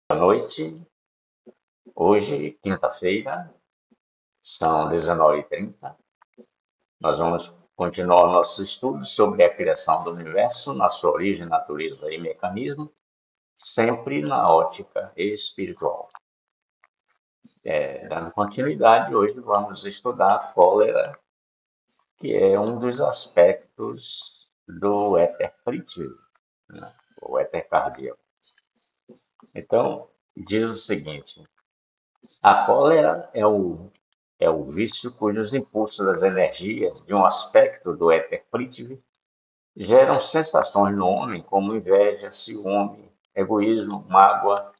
Boa noite. Hoje, quinta-feira, são 19h30. Nós vamos continuar nossos estudos sobre a criação do universo, na sua origem, natureza e mecanismo, sempre na ótica espiritual. Dando continuidade, hoje vamos estudar a cólera, que é um dos aspectos do éter prithvi, né? O éter cardíaco. Então, diz o seguinte: a cólera é o vício cujos impulsos das energias de um aspecto do éter prithvi geram sensações no homem como inveja, ciúme, egoísmo, mágoa,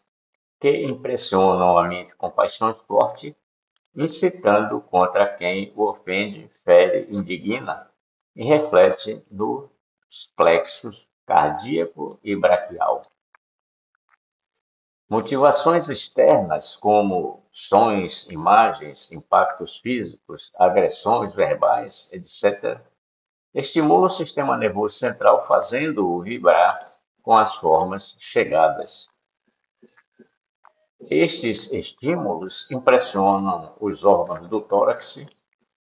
que impressionam a mente com paixões fortes, incitando contra quem o ofende, fere, indigna e reflete nos plexos cardíaco e braquial. Motivações externas, como sons, imagens, impactos físicos, agressões verbais, etc., estimulam o sistema nervoso central, fazendo-o vibrar com as formas chegadas. Estes estímulos impressionam os órgãos do tórax,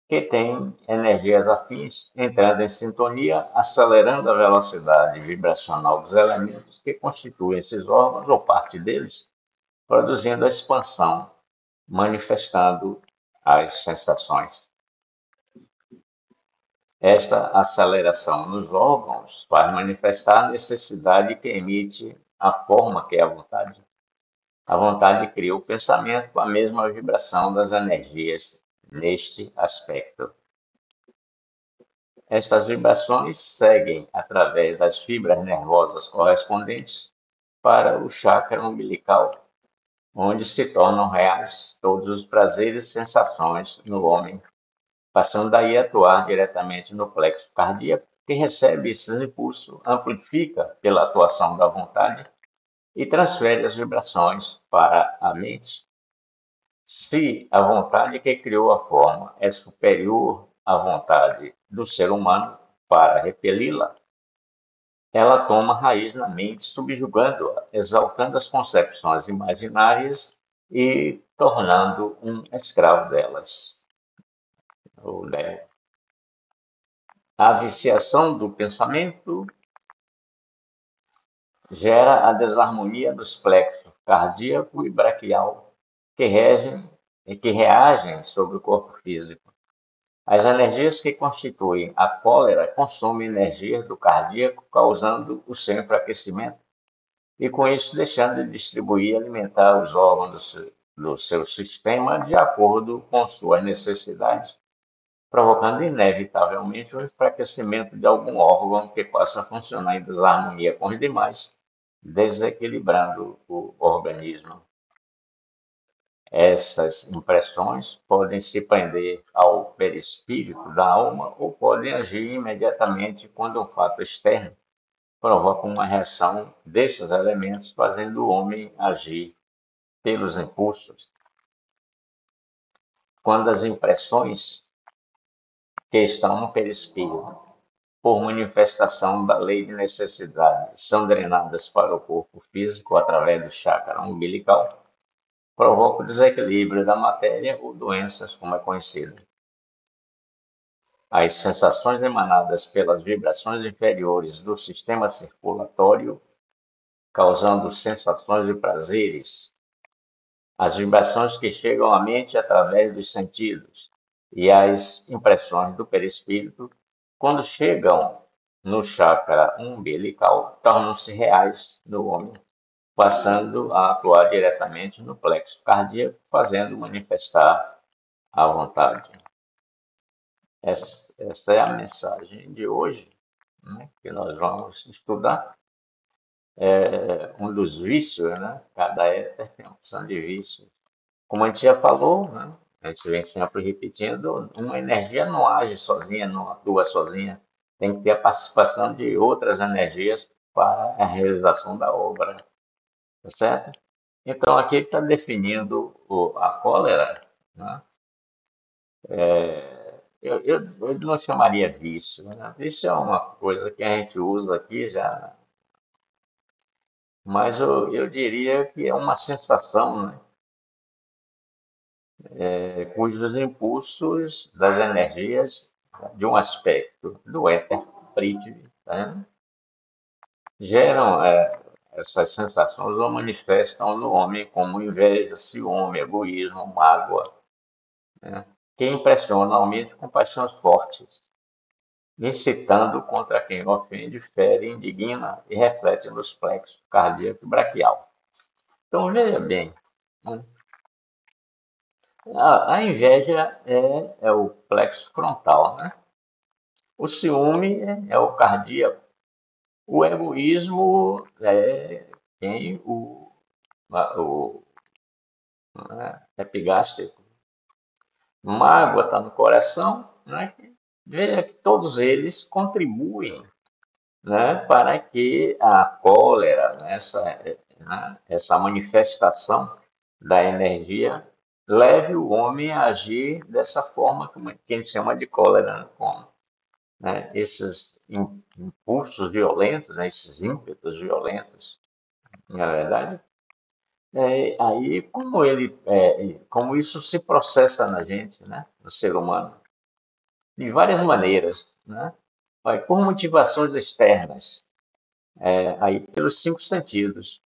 que têm energias afins, entrando em sintonia, acelerando a velocidade vibracional dos elementos que constituem esses órgãos ou parte deles, produzindo a expansão, manifestando as sensações. Esta aceleração nos órgãos faz manifestar a necessidade que emite a forma que é a vontade. A vontade cria o pensamento com a mesma vibração das energias neste aspecto. Estas vibrações seguem através das fibras nervosas correspondentes para o chakra umbilical, onde se tornam reais todos os prazeres e sensações no homem, passando daí a atuar diretamente no plexo cardíaco, que recebe esses impulsos, amplifica pela atuação da vontade e transfere as vibrações para a mente. Se a vontade que criou a forma é superior à vontade do ser humano para repeli-la, ela toma raiz na mente, subjugando-a, exaltando as concepções imaginárias e tornando um escravo delas. A viciação do pensamento gera a desarmonia dos plexos cardíaco e braquial, que reagem sobre o corpo físico. As energias que constituem a cólera consomem energia do cardíaco, causando o seu enfraquecimento, e com isso deixando de distribuir e alimentar os órgãos do seu sistema de acordo com suas necessidades, provocando inevitavelmente o enfraquecimento de algum órgão que possa funcionar em desarmonia com os demais, desequilibrando o organismo. Essas impressões podem se prender ao perispírito da alma ou podem agir imediatamente quando um fato externo provoca uma reação desses elementos, fazendo o homem agir pelos impulsos. Quando as impressões que estão no perispírito, por manifestação da lei de necessidade, são drenadas para o corpo físico através do chakra umbilical, provoca o desequilíbrio da matéria ou doenças, como é conhecido. As sensações emanadas pelas vibrações inferiores do sistema circulatório, causando sensações de prazeres. As vibrações que chegam à mente através dos sentidos e as impressões do perispírito, quando chegam no chakra umbilical, tornam-se reais no homem, passando a atuar diretamente no plexo cardíaco, fazendo manifestar a vontade. Essa é a mensagem de hoje, né, que nós vamos estudar. Um dos vícios, né? Cada éter tem uma opção de vício. Como a gente já falou, né? A gente vem sempre repetindo, uma energia não age sozinha, não atua sozinha. Tem que ter a participação de outras energias para a realização da obra, tá certo? Então, aqui está definindo a cólera, né? Eu não chamaria vício, né? Vício é uma coisa que a gente usa aqui já mas eu diria que é uma sensação, né, cujos impulsos das energias de um aspecto do éter Prithvi, né, geram essas sensações ou manifestam no homem como inveja, ciúme, egoísmo, mágoa, né, que impressionalmente com paixões fortes, incitando contra quem ofende, fere, indigna e reflete nos plexos cardíaco e braquial. Então, veja bem, né, a inveja é o plexo frontal, né? O ciúme é o cardíaco. O egoísmo é quem o né, epigástrico. Mágoa está no coração, né? Veja que todos eles contribuem, né, para que a cólera, né, essa manifestação da energia, leve o homem a agir dessa forma que a gente chama de cólera, né, com, né, esses impulsos violentos, né, esses ímpetos violentos, na verdade. Aí, como isso se processa na gente, né, no ser humano, de várias maneiras, né? Vai por motivações externas, aí pelos cinco sentidos,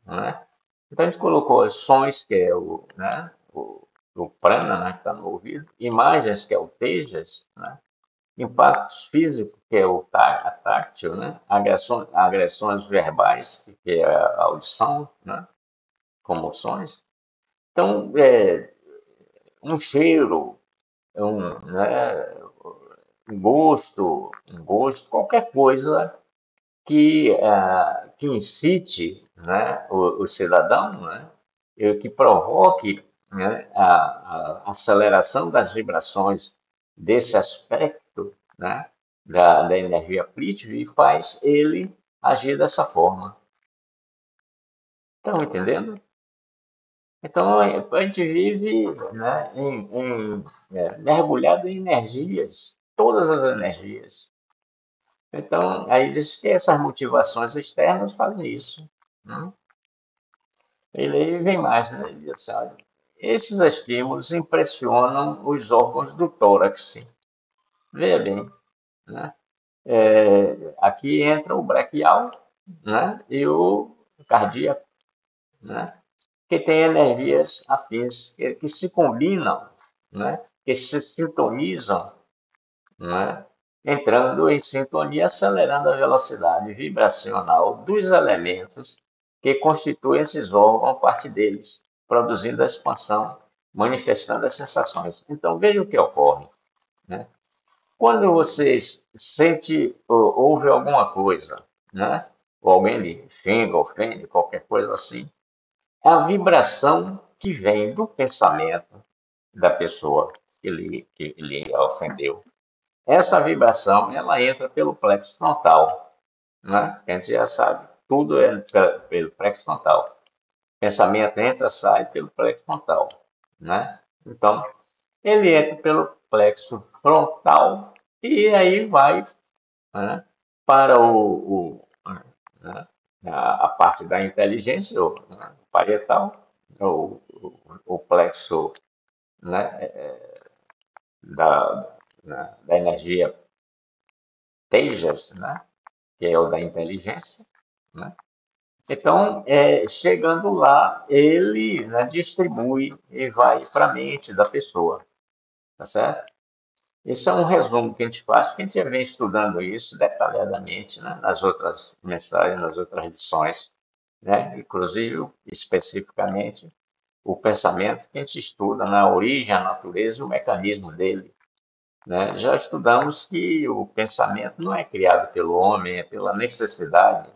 né? Então a gente colocou os sons, que é o prana, né, que está no ouvido, imagens, que é o tejas, né? Impactos físicos, que é a táctil, né? Agressões verbais, que é a audição, né? Como sons. Então, um cheiro, né? Um gosto, qualquer coisa que incite, né, o cidadão, né, que provoque, né, a aceleração das vibrações desse aspecto, né, da energia Prithvi, e faz ele agir dessa forma. Estão entendendo? Então, a gente vive, né, mergulhado em energias, todas as energias. Então, aí diz que essas motivações externas fazem isso, né? Ele vem mais, né? Ele diz assim, olha, esses estímulos impressionam os órgãos do tórax. Veja bem, né? Aqui entra o braquial, né? E o cardíaco, né? Que tem energias afins, que se combinam, né? Que se sintonizam, né? Entrando em sintonia, acelerando a velocidade vibracional dos elementos que constituem esses órgãos, parte deles, produzindo a expansão, manifestando as sensações. Então, veja o que ocorre, né? Quando você sente ou ouve alguma coisa, né? Ou alguém lhe xinga, ofende, qualquer coisa assim, é a vibração que vem do pensamento da pessoa que lhe ofendeu. Essa vibração, ela entra pelo plexo frontal, né? A gente já sabe, tudo entra pelo plexo frontal. Pensamento entra, sai pelo plexo frontal, né? Então, ele entra pelo plexo frontal e aí vai, né, para né, a parte da inteligência, o parietal, o plexo, né, da energia Tejas, né? Que é o da inteligência, né? Então, chegando lá, ele, né, distribui e vai para a mente da pessoa, tá certo? Isso é um resumo que a gente faz, porque a gente já vem estudando isso detalhadamente, né, nas outras mensagens, nas outras lições, né? Inclusive, especificamente, o pensamento que a gente estuda na origem, a natureza e o mecanismo dele, né? Já estudamos que o pensamento não é criado pelo homem, é pela necessidade,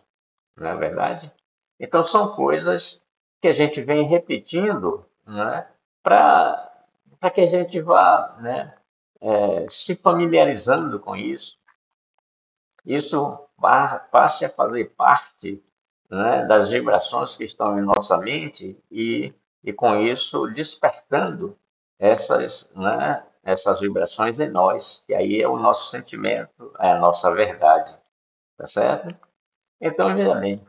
não é verdade? Então, são coisas que a gente vem repetindo, né, para que a gente vá, né, se familiarizando com isso. Isso passe a fazer parte, né, das vibrações que estão em nossa mente e com isso despertando essas vibrações em nós, que aí é o nosso sentimento, é a nossa verdade, tá certo? Então, veja bem,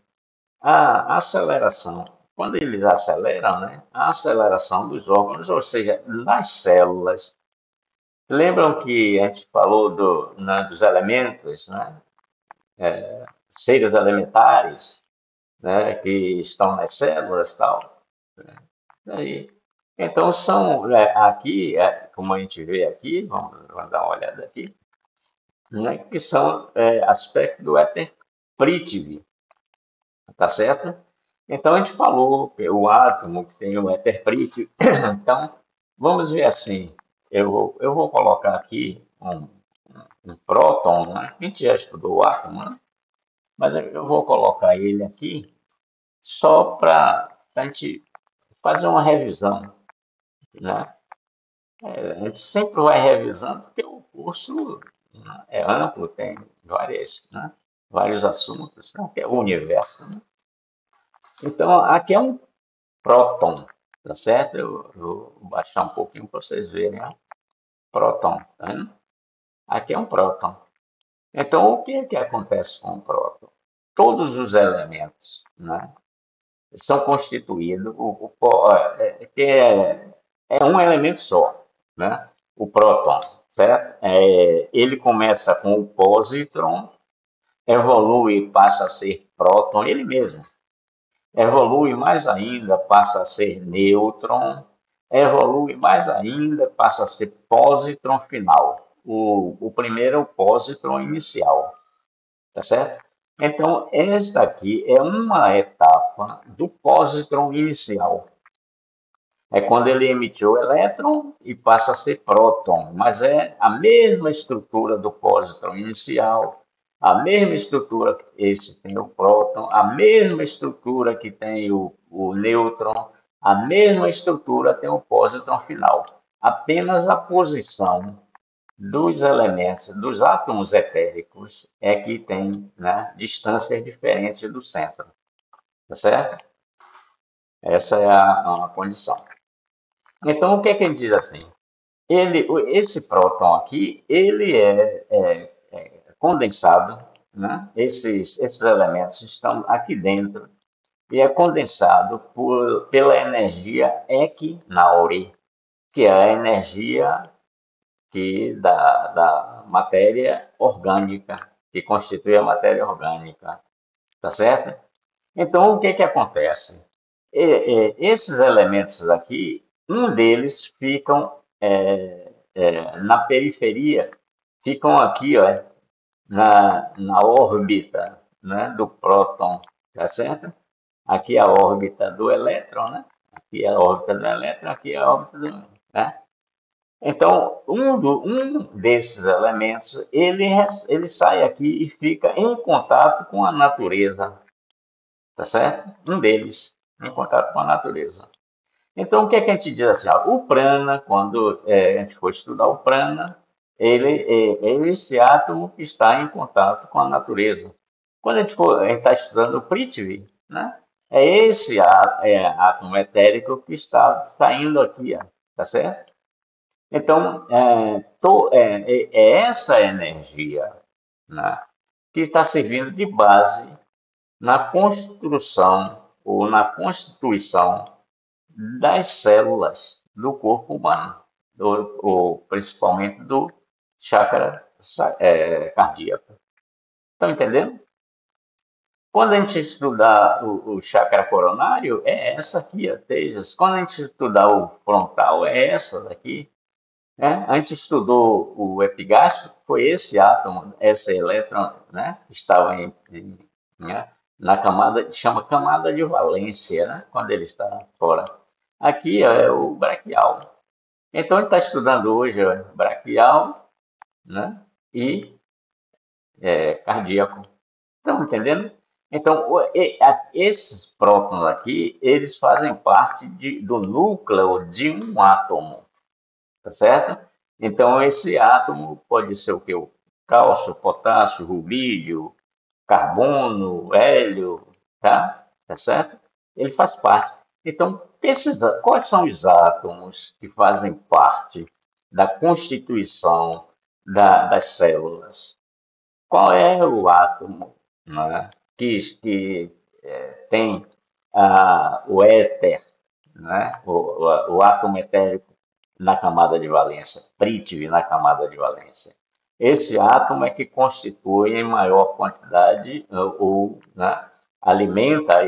A aceleração, quando eles aceleram, né, a aceleração dos órgãos, ou seja, nas células. Lembram que a gente falou dos elementos, né, seres elementares, né, que estão nas células e tal. Aí, então, aqui, como a gente vê aqui, vamos dar uma olhada aqui, né, que são aspectos do éter Prithvi, tá certo? Então, a gente falou que o átomo que tem o éter Prithvi. Então, vamos ver assim, eu vou colocar aqui um próton, né? A gente já estudou o átomo, né? Mas eu vou colocar ele aqui só para a gente fazer uma revisão, né? A gente sempre vai revisando, porque o curso, né, é amplo, tem vários assuntos, né, que é o universo, né? Então, aqui é um próton, tá certo? Eu vou baixar um pouquinho para vocês verem, ó. Próton, tá vendo? Aqui é um próton. Então, o que é que acontece com o próton? Todos os elementos, né, são constituídos, é um elemento só, né? O próton, certo? Ele começa com o pósitron, evolui, passa a ser próton, ele mesmo. Evolui mais ainda, passa a ser nêutron, evolui mais ainda, passa a ser pósitron final. O primeiro é o pósitron inicial, tá certo? Então, esta aqui é uma etapa do pósitron inicial. É quando ele emitiu o elétron e passa a ser próton, mas é a mesma estrutura do pósitron inicial, a mesma estrutura que esse tem o próton, a mesma estrutura que tem o nêutron, a mesma estrutura tem o pósitron final. Apenas a posição dos elementos, dos átomos etéricos, é que tem, né, distâncias diferentes do centro, tá certo? Essa é a condição. Então, o que é que ele diz assim? Esse próton aqui, ele é condensado, né? Esses elementos estão aqui dentro e é condensado pela energia Equinaure, que é a energia da matéria orgânica, que constitui a matéria orgânica, tá certo? Então, o que que acontece? Esses elementos aqui, um deles ficam na periferia, ficam aqui, ó, na órbita, né, do próton, tá certo? Aqui é a órbita do elétron, né? Aqui é a órbita do elétron, aqui é a órbita do, né? Então, um desses elementos, ele sai aqui e fica em contato com a natureza, tá certo? Um deles, em contato com a natureza. Então, o que é que a gente diz assim? Ó, o prana, quando a gente for estudar o prana, ele é esse átomo que está em contato com a natureza. Quando a gente está estudando o Prithvi, né? É esse átomo etérico que está saindo aqui, ó, tá certo? Então, é essa energia, né, que está servindo de base na construção ou na constituição das células do corpo humano, ou principalmente do chakra cardíaco. Estão entendendo? Quando a gente estudar o chakra coronário, é essa aqui, a tejas. Quando a gente estudar o frontal, é essa daqui. Né? A gente estudou o epigastro, foi esse átomo, esse elétron, né? Estava né? Na camada, chama camada de valência, né? Quando ele está fora. Aqui é o braquial. Então, a gente está estudando hoje ó, braquial, né? E cardíaco. Estão entendendo? Então, esses prótons aqui, eles fazem parte do núcleo de um átomo, tá certo? Então, esse átomo pode ser o que? O cálcio, potássio, rubídio, carbono, hélio, tá? Tá certo? Ele faz parte. Então, quais são os átomos que fazem parte da constituição das células? Qual é o átomo, né, que tem o éter, né? O átomo etérico na camada de valência, Prithvi na camada de valência. Esse átomo é que constitui em maior quantidade ou né, alimenta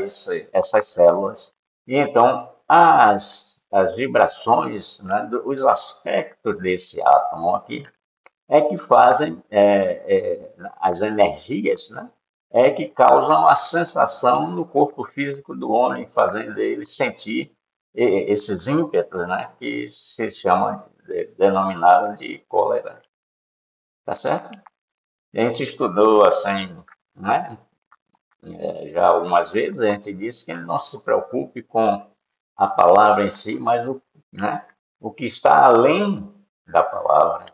essas células. E então as vibrações, né, os aspectos desse átomo aqui é que fazem as energias, né? É que causam a sensação no corpo físico do homem, fazendo ele sentir esses ímpetos, né? Que se chamam, denominaram de cólera, tá certo? A gente estudou assim, né? Já algumas vezes a gente disse que ele não se preocupe com a palavra em si, mas né? O que está além da palavra,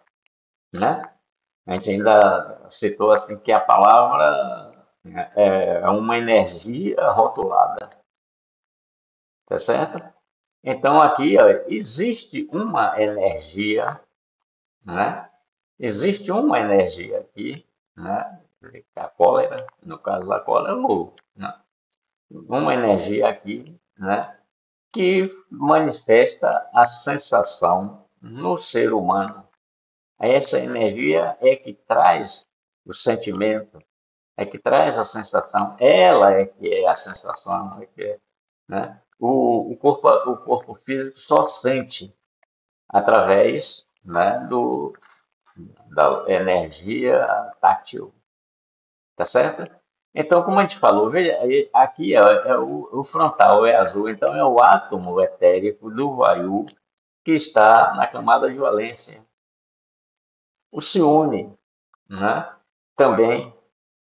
né? A gente ainda citou assim que a palavra é uma energia rotulada, tá certo? Então aqui ó, existe uma energia, né? Existe uma energia aqui, né? A cólera, no caso da cólera, é o né? Uma energia aqui, né? Que manifesta a sensação no ser humano. Essa energia é que traz o sentimento, é que traz a sensação, ela é que é a sensação, é que é, né? O corpo físico só sente através né, da energia tátil, tá certo? Então, como a gente falou, veja, aqui é o frontal é azul, então é o átomo etérico do Vayu que está na camada de valência. O ciúme, né? Também,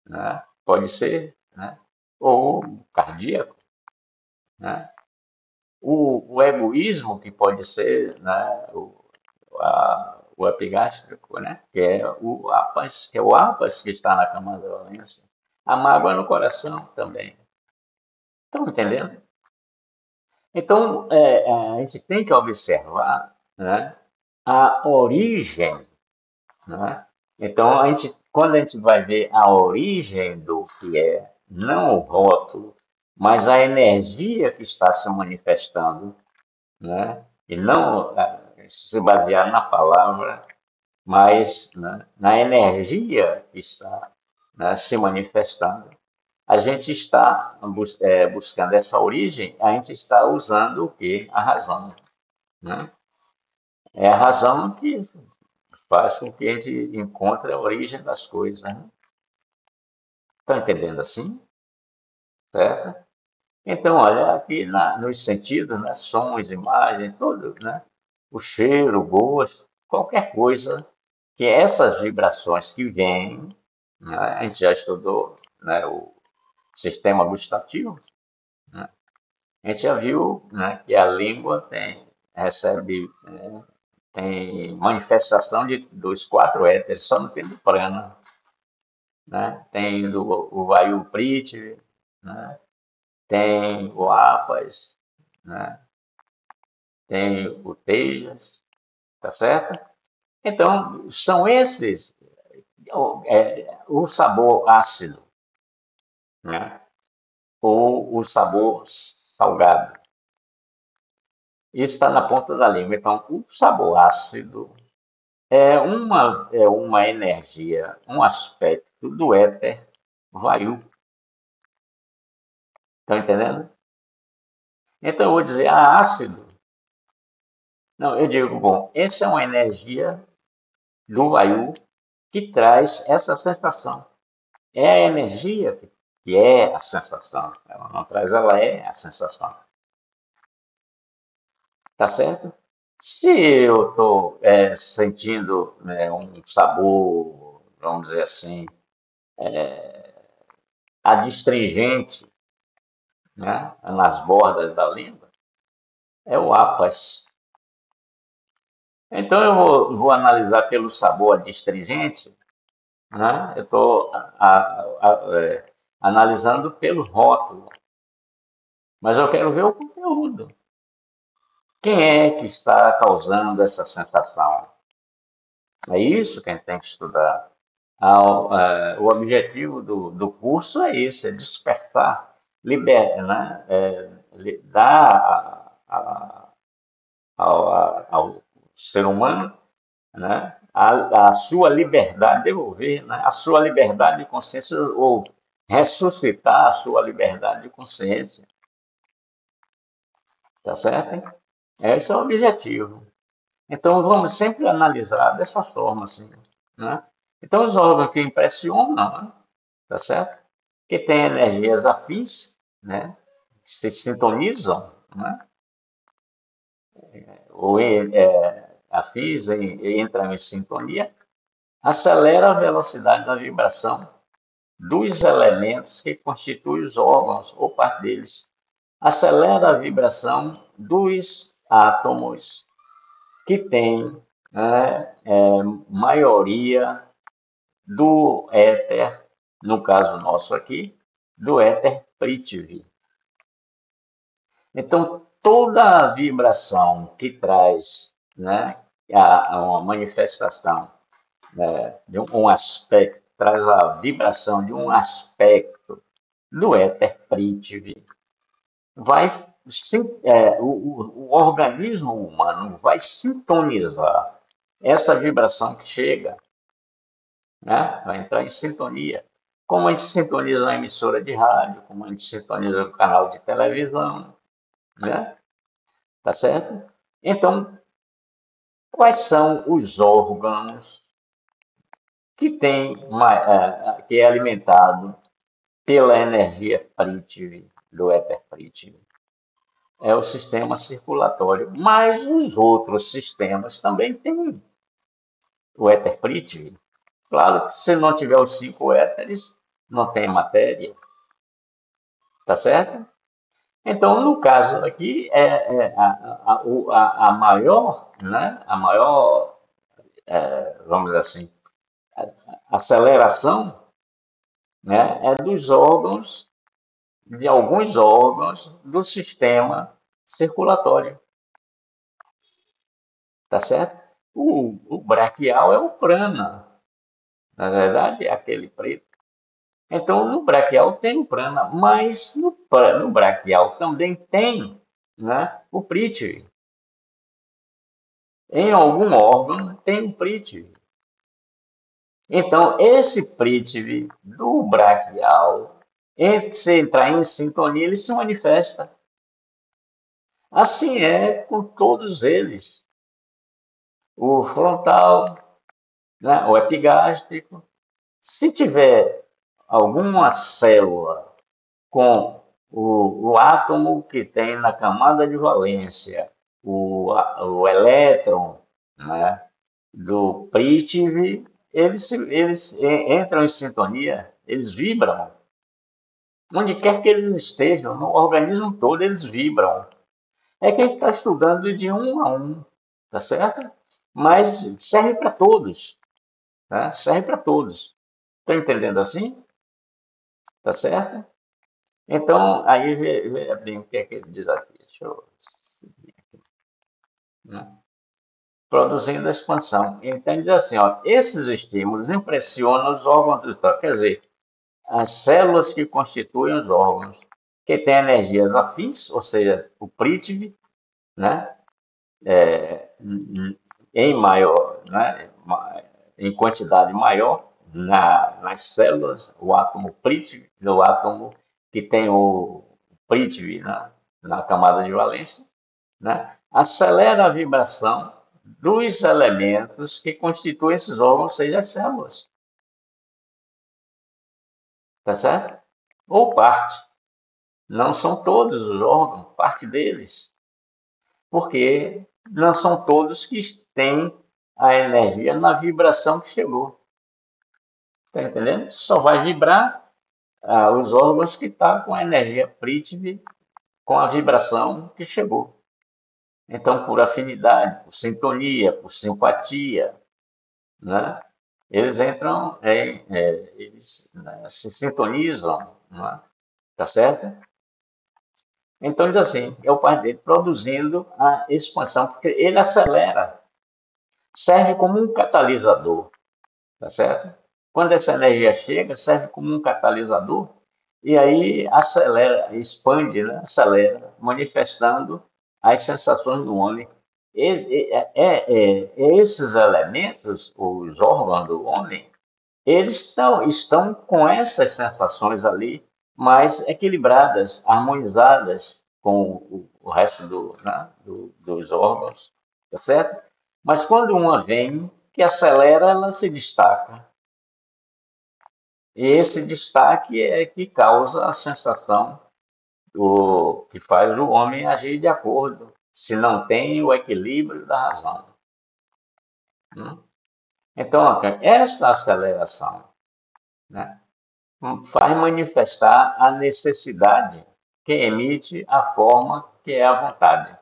né? Pode ser, né? Ou cardíaco, né? O egoísmo, que pode ser né? O epigástrico, né? Que é o apas que está na camada da valência. A mágoa no coração também. Estão entendendo? Então, a gente tem que observar né? A origem, né? Então, quando a gente vai ver a origem do que é, não o rótulo, mas a energia que está se manifestando, né? E não se basear na palavra, mas né, na energia que está né, se manifestando, a gente está buscando essa origem, a gente está usando o que? A razão. Né? É a razão que faz com que a gente encontre a origem das coisas. Né? Estão entendendo assim? Certo? Então, olha, aqui nos sentidos, né, sons, imagens, tudo, né? O cheiro, o gosto, qualquer coisa que essas vibrações que vêm, né, a gente já estudou né, o sistema gustativo, né? A gente já viu né, que a língua recebe, tem manifestação dos quatro éteres, só não tem do prana, né? Tem o Vayu Prithvi, né? Tem o Apas, né? Tem o Tejas, tá certo? Então, são esses, o sabor ácido, né? Ou o sabor salgado. Isso está na ponta da língua. Então, o sabor ácido é uma energia, um aspecto do éter vayu. Estão entendendo? Então, eu vou dizer, ácido. Não, eu digo, bom, essa é uma energia do vayu que traz essa sensação. É a energia que é a sensação. Ela não traz, ela é a sensação. Tá certo? Se eu estou sentindo né, um sabor, vamos dizer assim, adstringente, né, nas bordas da língua, é o apas. Então eu vou analisar pelo sabor adstringente, né? Eu estou analisando pelo rótulo, mas eu quero ver o conteúdo. Quem é que está causando essa sensação? É isso que a gente tem que estudar. O objetivo do curso é esse, é despertar né, dá ao ser humano, né, a sua liberdade, devolver, né, a sua liberdade de consciência ou ressuscitar a sua liberdade de consciência, tá certo? Hein? Esse é o objetivo. Então vamos sempre analisar dessa forma, assim, né? Então os órgãos que impressionam, né, tá certo? Que têm energias afins, né? Se sintonizam, né? Ou afins e entram em sintonia, acelera a velocidade da vibração dos elementos que constituem os órgãos ou parte deles. Acelera a vibração dos átomos que têm, né, maioria do éter, no caso nosso aqui, do éter Prithvi. Então, toda a vibração que traz, né, uma manifestação, né, de um aspecto, traz a vibração de um aspecto do éter Prithvi, vai o organismo humano vai sintonizar essa vibração que chega, né? Vai entrar em sintonia. Como a gente sintoniza uma emissora de rádio, como a gente sintoniza um canal de televisão, né? Tá certo? Então, quais são os órgãos que é alimentado pela energia Prithvi, do éter Prithvi? É o sistema circulatório. Mas os outros sistemas também têm o éter Prithvi. Claro que se não tiver os 5 éteres, não tem matéria, tá certo? Então, no caso aqui, a maior, né, vamos dizer assim, aceleração, né, é dos órgãos, de alguns órgãos do sistema circulatório, tá certo? O braquial é o prana, na verdade, é aquele preto. Então, no braquial tem o prana, mas no braquial também tem, né, o prithvi. Em algum órgão tem o prithvi. Então, esse prithvi do braquial, se entrar em sintonia, ele se manifesta. Assim é com todos eles. O frontal, né, o epigástrico. Se tiver alguma célula com o átomo que tem na camada de valência, o elétron, né, do Prithvi, eles entram em sintonia, eles vibram. Onde quer que eles estejam, no organismo todo, eles vibram. É que a gente está estudando de um a um, tá certo? Mas serve para todos, tá? Serve para todos. Está entendendo assim? Tá certo? Então, aí vê bem o que é que ele diz aqui. Deixa eu... né? Produzindo a expansão. Então, ele diz assim, ó, esses estímulos impressionam os órgãos do toque, quer dizer, as células que constituem os órgãos, que têm energias afins, ou seja, o Prithvi, né? Em maior, né? Em quantidade maior nas células, o átomo Prithvi, o átomo que tem o Prithvi, né? Na camada de valência, né? Acelera a vibração dos elementos que constituem esses órgãos, ou seja, as células, tá certo? Ou parte. Não são todos os órgãos, parte deles, porque não são todos que têm a energia na vibração que chegou. Está entendendo? Só vai vibrar os órgãos que estão com a energia Prithvi, com a vibração que chegou. Então, por afinidade, por sintonia, por simpatia, né? Eles entram, eles, né, se sintonizam, né? Tá certo? Então, diz assim, é o pai dele produzindo a expansão, porque ele acelera, serve como um catalisador, tá certo? Quando essa energia chega, serve como um catalisador e aí acelera, expande, né? Acelera, manifestando as sensações do homem. Esses elementos, os órgãos do homem, eles estão com essas sensações ali mais equilibradas, harmonizadas com o resto né, dos órgãos, tá certo? Mas quando uma vem que acelera, ela se destaca. E esse destaque é que causa a sensação que faz o homem agir de acordo, se não tem o equilíbrio da razão. Né? Então, essa aceleração, né, faz manifestar a necessidade que emite a forma que é a vontade.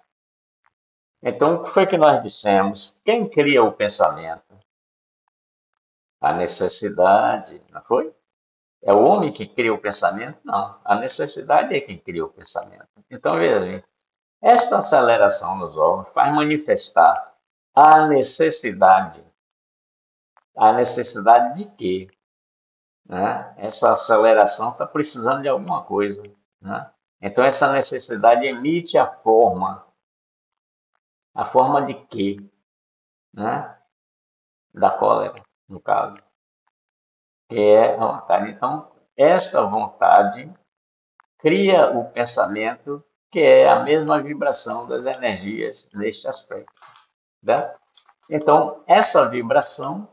Então, o que foi que nós dissemos? Quem cria o pensamento? A necessidade, não foi? É o homem que cria o pensamento? Não. A necessidade é quem cria o pensamento. Então, veja bem, esta aceleração nos órgãos faz manifestar a necessidade. A necessidade de quê? Né? Essa aceleração está precisando de alguma coisa. Né? Então, essa necessidade emite a forma. A forma de quê? Né? Da cólera, no caso, que é a vontade. Então, esta vontade cria o pensamento, que é a mesma vibração das energias neste aspecto. Né? Então, essa vibração,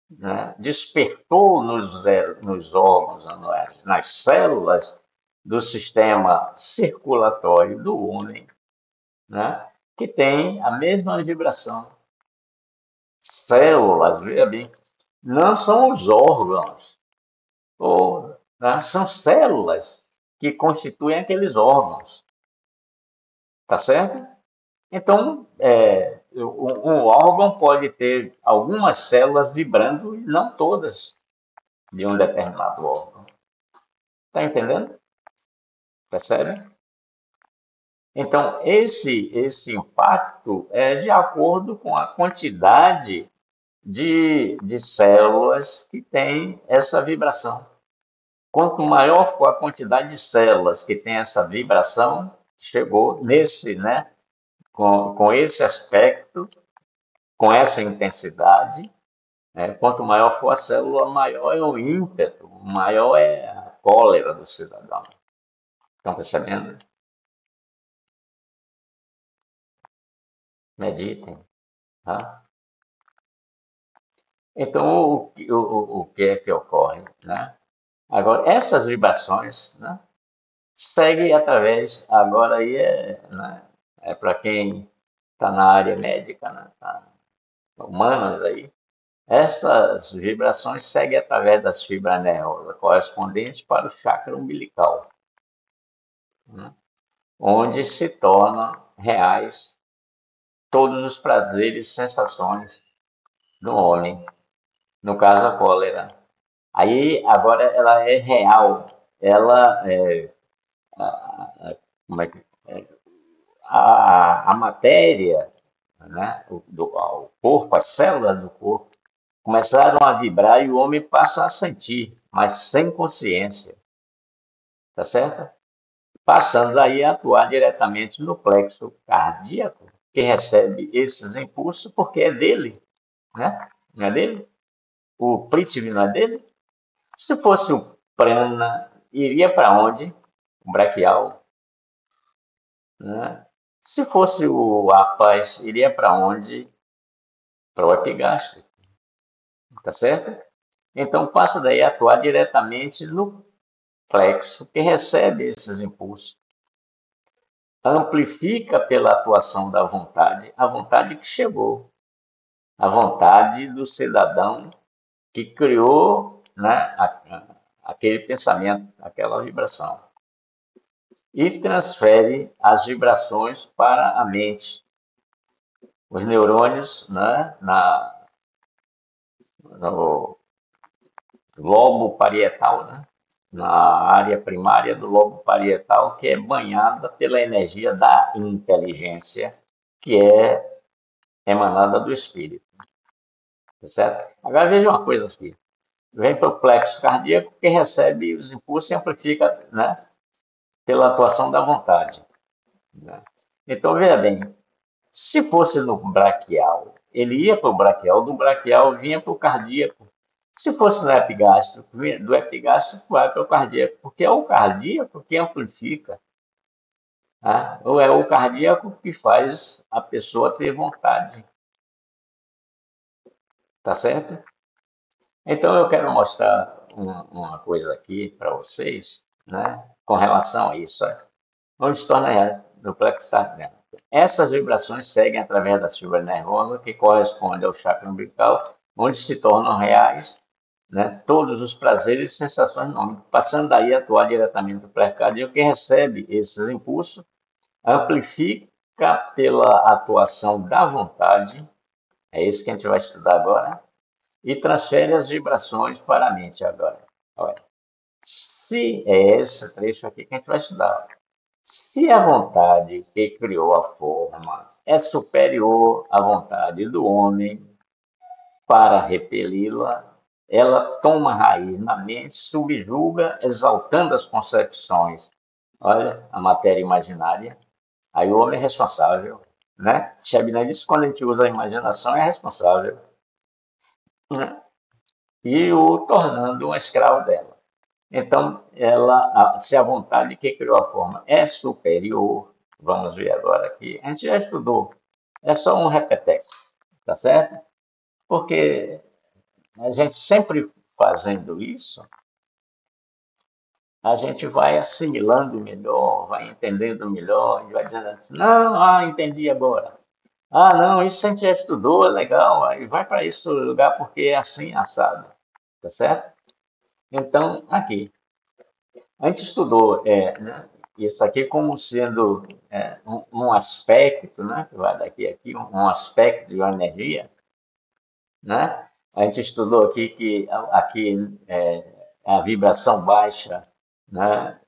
né, despertou nos órgãos, nas células do sistema circulatório do homem, né, que tem a mesma vibração. Células, veja bem, não são os órgãos, né, são células que constituem aqueles órgãos, tá certo? Então, um órgão pode ter algumas células vibrando e não todas de um determinado órgão. Está entendendo? Percebe? Então, esse impacto é de acordo com a quantidade de células que tem essa vibração. Quanto maior for a quantidade de células que tem essa vibração, chegou nesse, né, com esse aspecto, com essa intensidade, né, quanto maior for a célula, maior é o ímpeto, maior é a cólera do cidadão. Estão percebendo? Meditem. Tá? Então, o que é que ocorre? Né? Agora, essas vibrações, né, seguem através, agora aí né, é para quem está na área médica, né, tá, humanas aí, essas vibrações seguem através das fibras nervosas correspondentes para o chakra umbilical, né, onde se tornam reais todos os prazeres e sensações do homem, no caso a cólera. Aí agora ela é real, ela é, como é que, a matéria, né, o corpo, as células do corpo começaram a vibrar e o homem passa a sentir, mas sem consciência, tá certo? Passando aí a atuar diretamente no plexo cardíaco, que recebe esses impulsos porque é dele, né? Não é dele? O Prithvi não é dele? Se fosse o prana, iria para onde? O braquial, né? Se fosse o apaz, iria para onde? Para o epigástrico, tá certo? Então passa daí a atuar diretamente no plexo que recebe esses impulsos. Amplifica pela atuação da vontade, a vontade que chegou, a vontade do cidadão que criou, né, aquele pensamento, aquela vibração. E transfere as vibrações para a mente. Os neurônios, né, no lobo parietal, né, na área primária do lobo parietal, que é banhada pela energia da inteligência, que é emanada do espírito. Tá certo? Agora veja uma coisa aqui. vem para o plexo cardíaco, que recebe os impulsos e amplifica, né, pela atuação da vontade. Né? Então, veja bem, se fosse no braquial, ele ia para o braquial, do braquial vinha para o cardíaco. Se fosse no epigástrico, do epigástrico vai para o cardíaco, porque é o cardíaco que amplifica, tá? Ou é o cardíaco que faz a pessoa ter vontade, tá certo? Então eu quero mostrar uma coisa aqui para vocês, né, com relação a isso. Onde se torna no plexo cardíaco. Essas vibrações seguem através da fibra nervosa que corresponde ao chakra umbilical, onde se tornam reais, né, todos os prazeres e sensações no homem, passando daí a atuar diretamente no plexo cardíaco, que recebe esses impulsos, amplifica pela atuação da vontade, é isso que a gente vai estudar agora, e transfere as vibrações para a mente agora. Olha, se é esse trecho aqui que a gente vai estudar. Se a vontade que criou a forma é superior à vontade do homem para repeli-la, ela toma raiz na mente, subjuga, exaltando as concepções. Olha, a matéria imaginária. Aí o homem é responsável, né? Shabna disse que quando a gente usa a imaginação é responsável, né? E o tornando um escravo dela. Então, se a vontade que criou a forma é superior, vamos ver agora aqui, a gente já estudou, é só um repeteco, tá certo? Porque a gente sempre fazendo isso, a gente vai assimilando melhor, vai entendendo melhor, e vai dizendo assim, não, entendi agora. Ah, não, isso a gente já estudou, é legal, aí vai para esse lugar porque é assim, assado, tá certo? Então, aqui, a gente estudou, né, isso aqui como sendo um aspecto, né, que vai daqui aqui, um aspecto de uma energia, né? A gente estudou aqui que aqui a vibração baixa, né?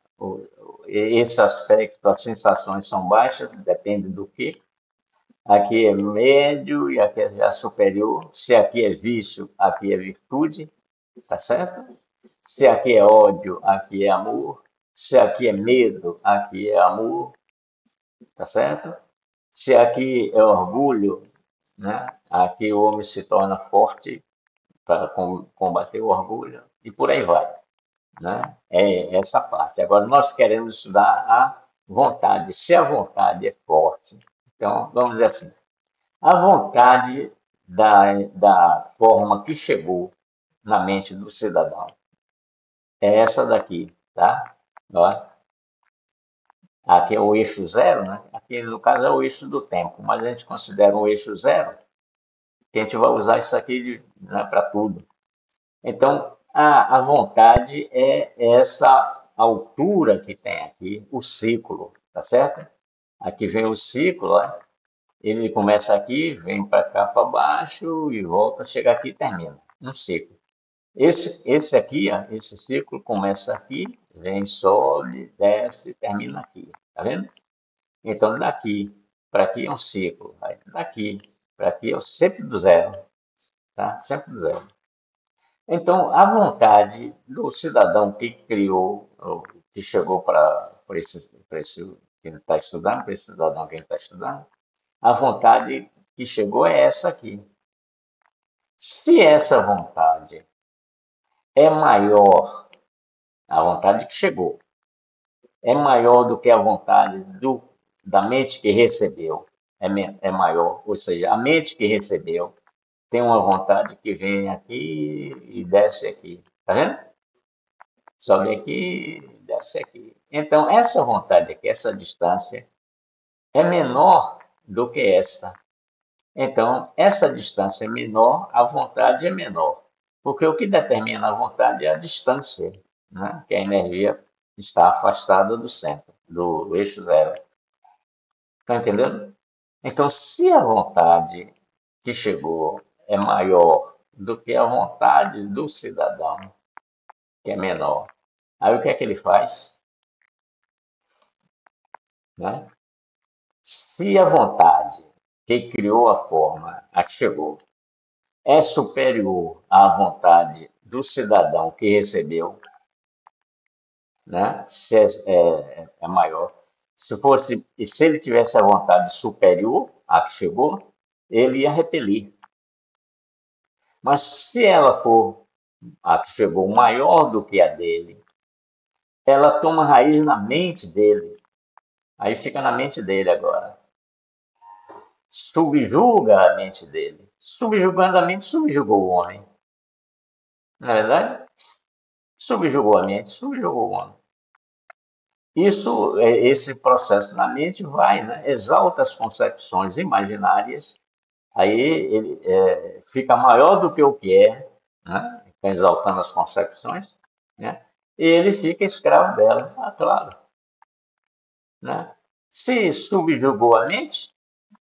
Esse aspecto das sensações são baixas, depende do que. Aqui é médio e aqui é já superior. Se aqui é vício, aqui é virtude, tá certo? Se aqui é ódio, aqui é amor. Se aqui é medo, aqui é amor, tá certo? Se aqui é orgulho, né? Aqui o homem se torna forte para combater o orgulho e por aí vai, né? É essa parte. Agora nós queremos estudar a vontade. Se a vontade é forte, então vamos dizer assim, a vontade da forma que chegou na mente do cidadão é essa daqui, tá? Ó, aqui é o eixo zero, né? Aqui no caso é o eixo do tempo, mas a gente considera um eixo zero, que a gente vai usar isso aqui, né, para tudo. Então, a vontade é essa altura que tem aqui, o ciclo, tá certo? Aqui vem o ciclo, ó. Ele começa aqui, vem para cá para baixo e volta, chega aqui e termina. Um ciclo. Esse aqui, ó, esse ciclo começa aqui, vem, sobe, desce, termina aqui. Tá vendo? Então, daqui para aqui é um ciclo. Aí, daqui para aqui é sempre do zero. Tá? Sempre do zero. Então, a vontade do cidadão que criou, ou que chegou para esse que ele está estudando, para esse cidadão que ele está estudando, a vontade que chegou é essa aqui. Se essa vontade é maior, a vontade que chegou, é maior do que a vontade da mente que recebeu, é maior, ou seja, a mente que recebeu tem uma vontade que vem aqui e desce aqui, tá vendo? Sobe aqui, desce aqui. Então, essa vontade aqui, essa distância, é menor do que essa. Então, essa distância é menor, a vontade é menor. Porque o que determina a vontade é a distância, né? Que a energia está afastada do centro, do eixo zero. Está entendendo? Então, se a vontade que chegou é maior do que a vontade do cidadão, que é menor, aí o que é que ele faz? Né? Se a vontade que criou a forma, a que chegou, é superior à vontade do cidadão que recebeu, né, é maior. Se ele tivesse a vontade superior à que chegou, ele ia repelir. Mas se ela for a que chegou maior do que a dele, ela toma raiz na mente dele. Aí fica na mente dele agora. Subjuga a mente dele. Subjugando a mente, subjugou o homem. Na verdade, subjugou a mente, subjugou o homem. Esse processo na mente vai, né, exalta as concepções imaginárias, aí ele fica maior do que o que é, né, fica exaltando as concepções, né, e ele fica escravo dela, claro. Né? Se subjugou a mente,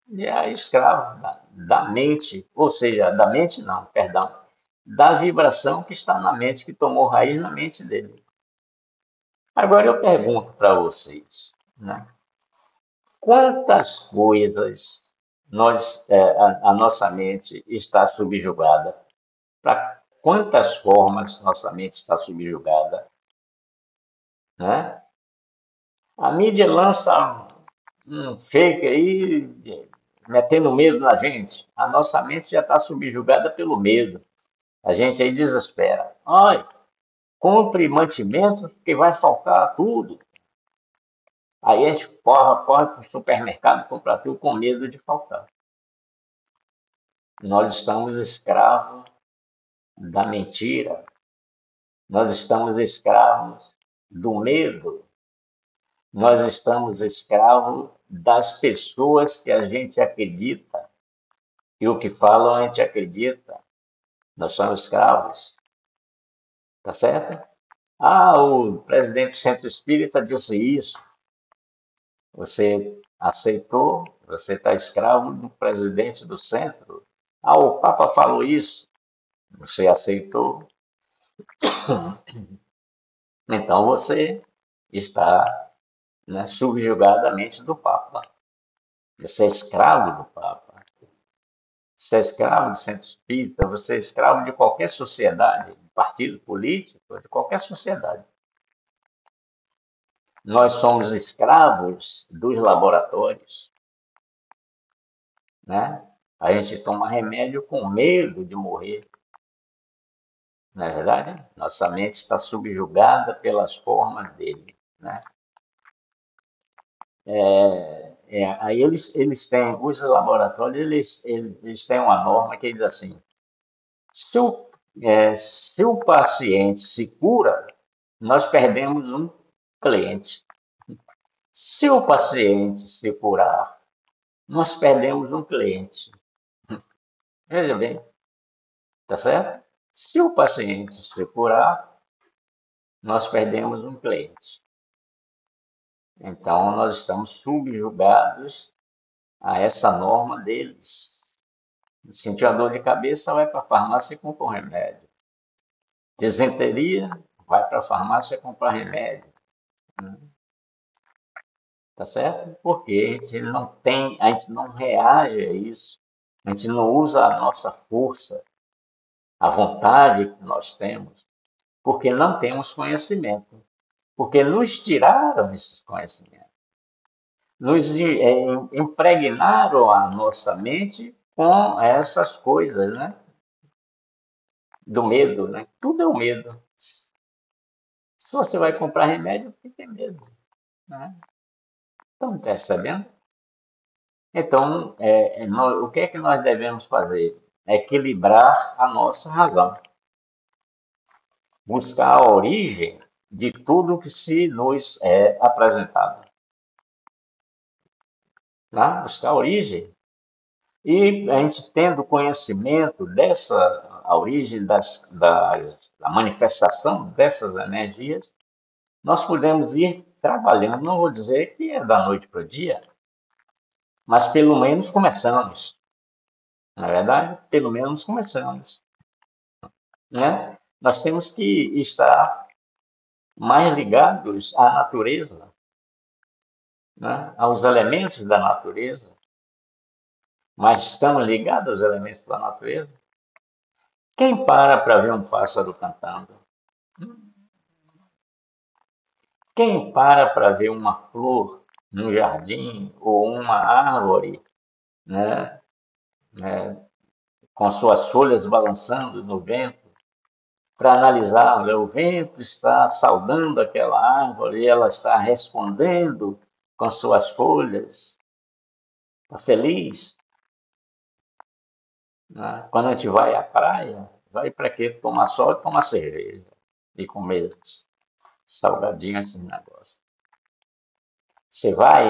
já é escravo da mente, ou seja, da mente não, perdão, da vibração que está na mente, que tomou raiz na mente dele. Agora eu pergunto para vocês, né? Quantas coisas a nossa mente está subjugada? Para quantas formas nossa mente está subjugada? Né? A mídia lança um fake aí, metendo medo na gente. A nossa mente já está subjugada pelo medo. A gente aí desespera. Ai, compre mantimento que vai faltar tudo. Aí a gente corre para o supermercado comprar tudo com medo de faltar. Nós estamos escravos da mentira. Nós estamos escravos do medo. Nós estamos escravos das pessoas que a gente acredita. E o que falam a gente acredita. Nós somos escravos. Tá certo? Ah, o presidente do Centro Espírita disse isso. Você aceitou, você está escravo do presidente do centro. Ah, o Papa falou isso. Você aceitou. Então você está, né, subjugado à mente do Papa. Você é escravo do Papa. Você é escravo do Centro Espírita. Você é escravo de qualquer sociedade, de partido político, de qualquer sociedade. Nós somos escravos dos laboratórios, né? A gente toma remédio com medo de morrer, não é verdade? Nossa mente está subjugada pelas formas dele, né? Aí eles têm, os laboratórios, eles têm uma norma que diz assim, se o paciente se cura, nós perdemos um cliente. Se o paciente se curar, nós perdemos um cliente. Veja bem, tá certo? Se o paciente se curar, nós perdemos um cliente. Então, nós estamos subjugados a essa norma deles. Sentiu a dor de cabeça, vai para a farmácia e compra um remédio. Disenteria, vai para a farmácia comprar remédio. Tá certo? Porque a gente não reage a isso. A gente não usa a nossa força, a vontade que nós temos, porque não temos conhecimento. Porque nos tiraram esses conhecimentos. Nos impregnaram a nossa mente com essas coisas, né? Do medo, né? Tudo é o medo. Se você vai comprar remédio, porque tem medo, né? Estão percebendo? Então, o que é que nós devemos fazer? Equilibrar a nossa razão. Buscar a origem de tudo que se nos é apresentado. Né? Buscar a origem. E a gente tendo conhecimento a origem da manifestação dessas energias, nós podemos ir trabalhando. Não vou dizer que é da noite para o dia, mas pelo menos começamos. Na verdade, pelo menos começamos. Né? Nós temos que estar mais ligados à natureza, né? Aos elementos da natureza, mas estamos ligados aos elementos da natureza. Quem para ver um pássaro cantando? Quem para ver uma flor no jardim ou uma árvore, né, com suas folhas balançando no vento, para analisar, né, o vento está saudando aquela árvore e ela está respondendo com suas folhas, está feliz, né? Quando a gente vai à praia, vai para quê? Tomar sol e tomar cerveja e comer salgadinho, esses negócios. Você vai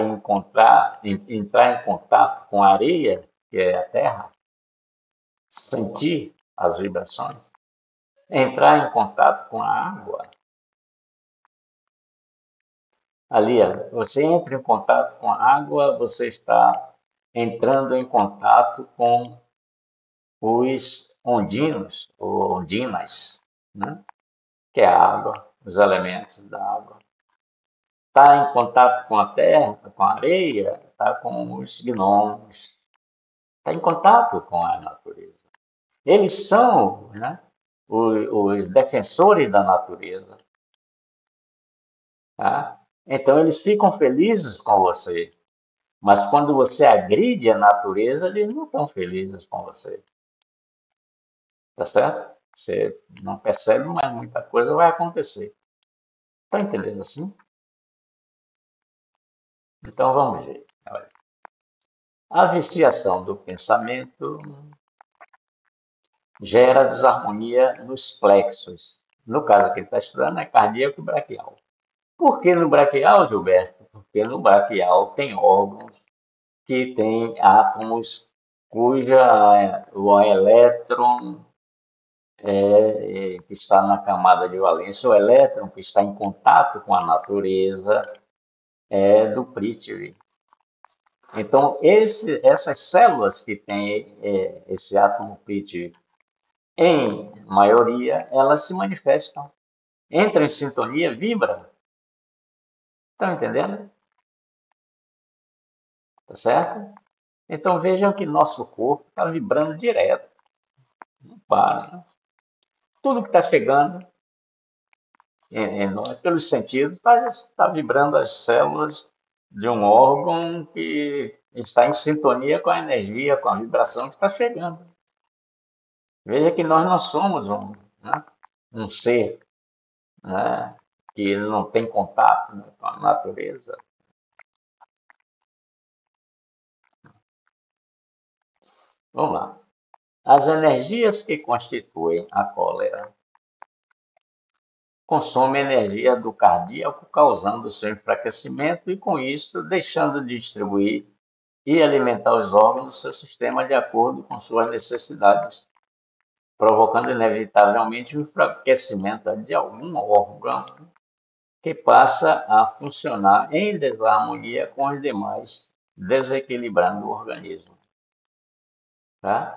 entrar em contato com a areia, que é a terra, sentir as vibrações, entrar em contato com a água. Ali, ó, você entra em contato com a água, você está entrando em contato com os ondinos, ou ondinas, né? Que é a água, os elementos da água. Está em contato com a terra, com a areia, está com os gnomos, está em contato com a natureza. Eles são, né, os defensores da natureza. Tá? Então, eles ficam felizes com você. Mas quando você agride a natureza, eles não estão felizes com você. Tá certo? Você não percebe, mas muita coisa vai acontecer. Está entendendo assim? Então vamos ver. Olha, a viciação do pensamento gera desarmonia nos plexos. No caso que ele está estudando, é cardíaco e braquial. Por que no braquial, Gilberto? Porque no braquial tem órgãos que têm átomos cuja o elétron que está na camada de valência, o elétron que está em contato com a natureza é do Prithvi. Então, essas células que têm esse átomo Prithvi, em maioria, elas se manifestam, entram em sintonia, vibram. Estão entendendo? Tá certo? Então, vejam que nosso corpo está vibrando direto, não para. Tudo que está chegando pelos sentidos, está vibrando as células de um órgão que está em sintonia com a energia, com a vibração que está chegando. Veja que nós não somos né, um ser, né, que não tem contato, né, com a natureza. Vamos lá. As energias que constituem a cólera consomem energia do cardíaco, causando seu enfraquecimento e, com isso, deixando de distribuir e alimentar os órgãos do seu sistema de acordo com suas necessidades, provocando inevitavelmente o enfraquecimento de algum órgão que passa a funcionar em desarmonia com os demais, desequilibrando o organismo. Tá?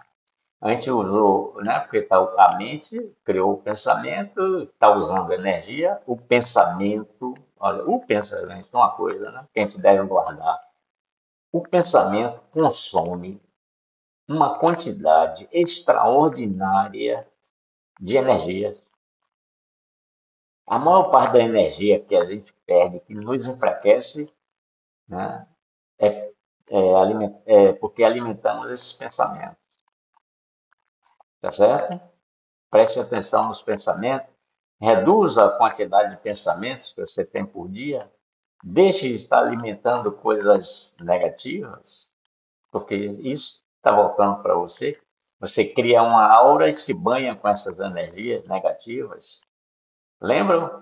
A gente usou, né, porque a mente criou o pensamento, está usando energia, o pensamento, olha, o pensamento é uma coisa, né, que a gente deve guardar. O pensamento consome uma quantidade extraordinária de energia. A maior parte da energia que a gente perde, que nos enfraquece, né, é porque alimentamos esses pensamentos. Tá certo? Preste atenção nos pensamentos. Reduza a quantidade de pensamentos que você tem por dia. Deixe de estar alimentando coisas negativas, porque isso está voltando para você. Você cria uma aura e se banha com essas energias negativas. Lembram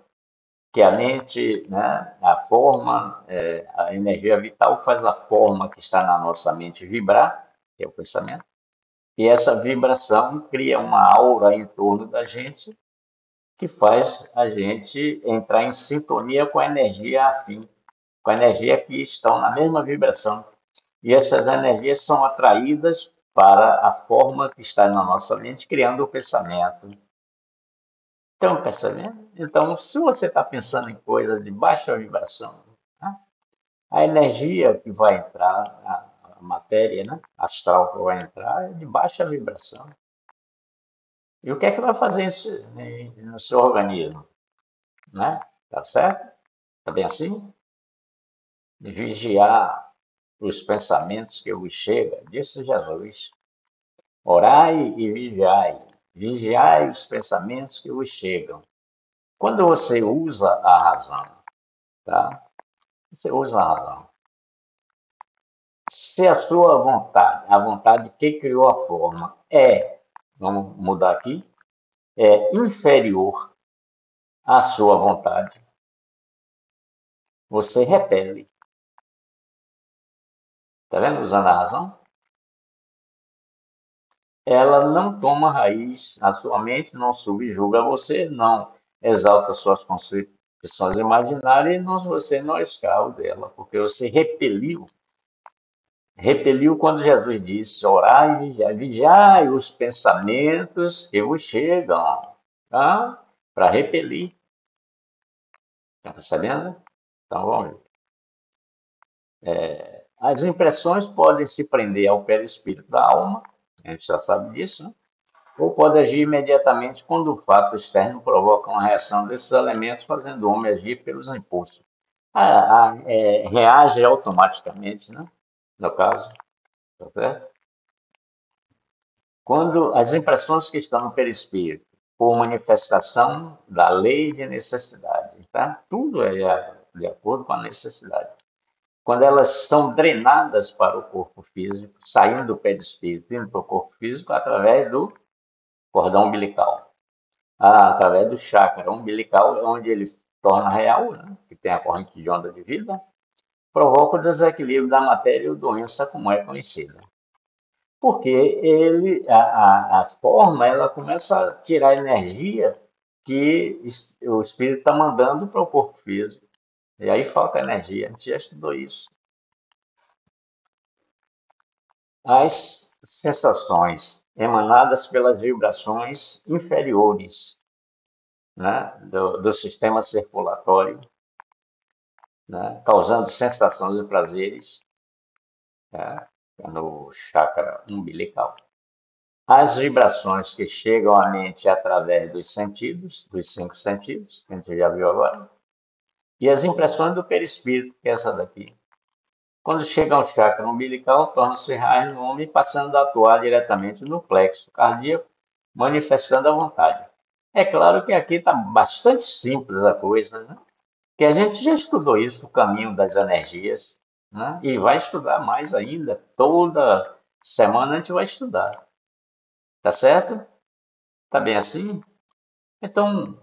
que a mente, né, a forma, a energia vital faz a forma que está na nossa mente vibrar, que é o pensamento, e essa vibração cria uma aura em torno da gente que faz a gente entrar em sintonia com a energia afim, com a energia que estão na mesma vibração. E essas energias são atraídas para a forma que está na nossa mente, criando o pensamento. Então, pensamento. Então, se você está pensando em coisas de baixa vibração, né, a energia que vai entrar, a matéria, né, astral que vai entrar, é de baixa vibração. E o que é que vai fazer isso no seu organismo, né? Tá certo? Tá bem assim? Vigiar os pensamentos que vos chegam, disse Jesus. Orai e vigiai. Vigiai os pensamentos que vos chegam. Quando você usa a razão, tá? Você usa a razão. Se a sua vontade, a vontade que criou a forma vamos mudar aqui, é inferior à sua vontade, você repele. Tá vendo? Usando a razão? Ela não toma raiz na sua mente, não subjuga você, não exalta suas concepções imaginárias, e você não é escravo dela, porque você repeliu quando Jesus disse: orai e vigiai, vigiai os pensamentos que vos chegam, tá? Para repelir. Está percebendo? Então vamos ver. As impressões podem se prender ao perispírito da alma, a gente já sabe disso, né? Ou pode agir imediatamente quando o fato externo provoca uma reação desses elementos, fazendo o homem agir pelos impulsos. Reage automaticamente, né? No caso, tá certo? Quando as impressões que estão no perispírito, por manifestação da lei de necessidade, tá? Tudo é de acordo com a necessidade. Quando elas são drenadas para o corpo físico, saindo do perispírito, indo para o corpo físico através do cordão umbilical. Através do chakra umbilical, onde ele torna real, né? Que tem a corrente de onda de vida, provoca o desequilíbrio da matéria e a doença como é conhecida. Porque a forma, ela começa a tirar energia que o espírito está mandando para o corpo físico. E aí falta energia. A gente já estudou isso. As sensações emanadas pelas vibrações inferiores, né, do sistema circulatório, né, causando sensações e prazeres, né, no chakra umbilical. As vibrações que chegam à mente através dos sentidos, dos 5 sentidos, que a gente já viu agora, e as impressões do perispírito, que é essa daqui. Quando chegam ao chakra umbilical, tornam-se reais no homem, passando a atuar diretamente no plexo cardíaco, manifestando a vontade. É claro que aqui está bastante simples a coisa, né? Que a gente já estudou isso, o caminho das energias, né? E vai estudar mais ainda. Toda semana a gente vai estudar, tá certo? Tá bem assim? Então,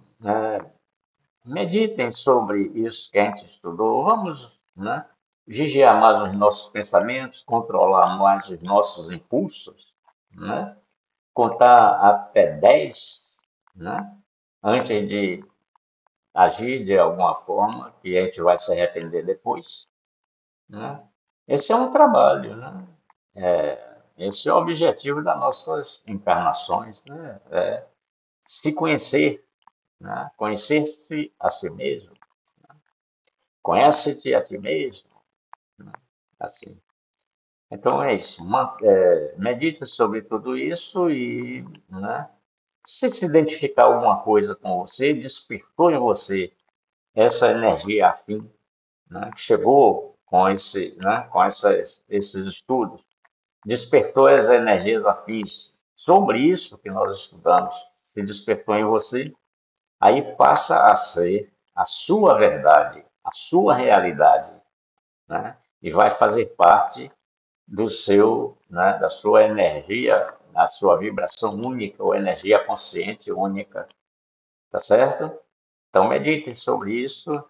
meditem sobre isso que a gente estudou. Vamos, né, vigiar mais os nossos pensamentos, controlar mais os nossos impulsos, né? Contar até 10, né? Antes de agir de alguma forma que a gente vai se arrepender depois, né? Esse é um trabalho, né? Esse é o objetivo das nossas encarnações, né? Se conhecer, né? Conhecer-se a si mesmo. Conhece-te a ti mesmo. Assim. Então é isso. Medite sobre tudo isso e, né, se identificar alguma coisa com você, despertou em você essa energia afim, né, que chegou com esses estudos, despertou as energias afins sobre isso que nós estudamos, se despertou em você, aí passa a ser a sua verdade, a sua realidade, né? E vai fazer parte do seu, né, da sua energia, da sua vibração única, ou energia consciente única, tá certo? Então meditem sobre isso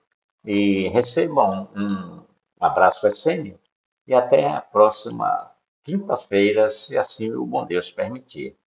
e recebam um abraço essênio e até a próxima quinta-feira, se assim o bom Deus permitir.